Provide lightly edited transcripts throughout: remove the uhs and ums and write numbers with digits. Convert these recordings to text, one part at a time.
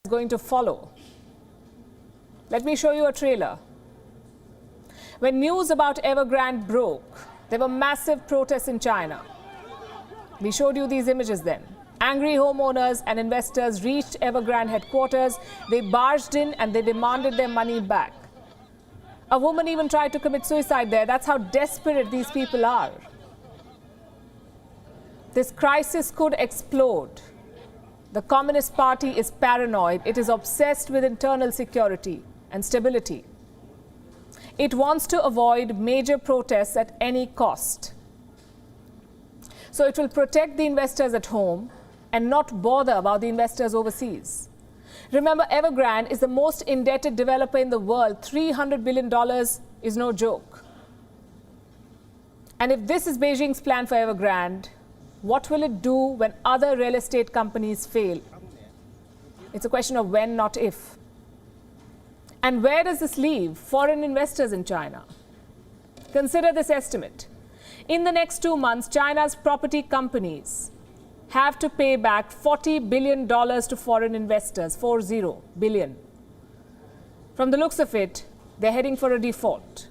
going to follow. Let me show you a trailer. When news about Evergrande broke, there were massive protests in China. We showed you these images then. Angry homeowners and investors reached Evergrande headquarters. They barged in and they demanded their money back. A woman even tried to commit suicide there. That's how desperate these people are. This crisis could explode. The Communist Party is paranoid. It is obsessed with internal security and stability. It wants to avoid major protests at any cost. So it will protect the investors at home and not bother about the investors overseas. Remember, Evergrande is the most indebted developer in the world. $300 billion is no joke. And if this is Beijing's plan for Evergrande, what will it do when other real estate companies fail? It's a question of when, not if. And where does this leave foreign investors in China? Consider this estimate. In the next 2 months, China's property companies have to pay back $40 billion to foreign investors, 40 billion. From the looks of it, they're heading for a default.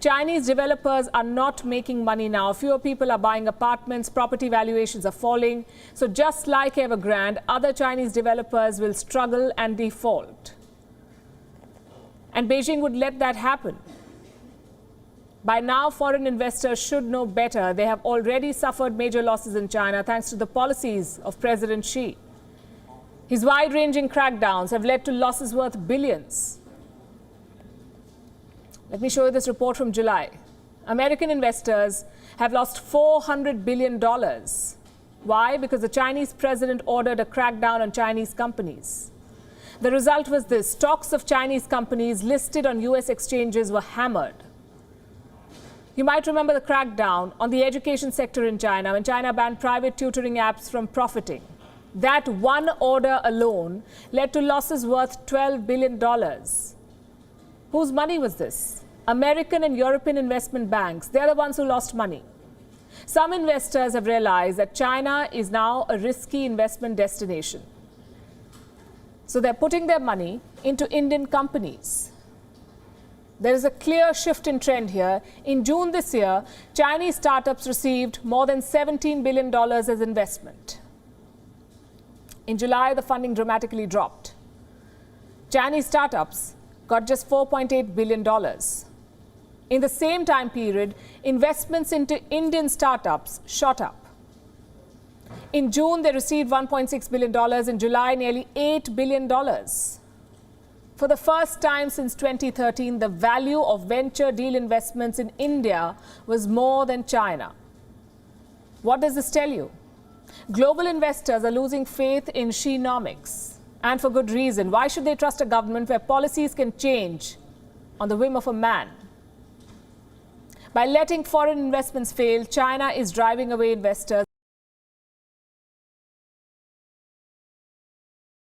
Chinese developers are not making money now. Fewer people are buying apartments, property valuations are falling. So just like Evergrande, other Chinese developers will struggle and default. And Beijing would let that happen. By now, foreign investors should know better. They have already suffered major losses in China thanks to the policies of President Xi. His wide-ranging crackdowns have led to losses worth billions. Let me show you this report from July. American investors have lost $400 billion. Why? Because the Chinese president ordered a crackdown on Chinese companies. The result was this: stocks of Chinese companies listed on US exchanges were hammered. You might remember the crackdown on the education sector in China when China banned private tutoring apps from profiting. That one order alone led to losses worth $12 billion. Whose money was this? American and European investment banks. They're the ones who lost money. Some investors have realized that China is now a risky investment destination. So they're putting their money into Indian companies. There is a clear shift in trend here. In June this year, Chinese startups received more than $17 billion as investment. In July, the funding dramatically dropped. Chinese startups got just $4.8 billion. In the same time period, investments into Indian startups shot up. In June, they received $1.6 billion. In July, nearly $8 billion. For the first time since 2013, the value of venture deal investments in India was more than China. What does this tell you? Global investors are losing faith in Xi-nomics. And for good reason. Why should they trust a government where policies can change on the whim of a man? By letting foreign investments fail, China is driving away investors.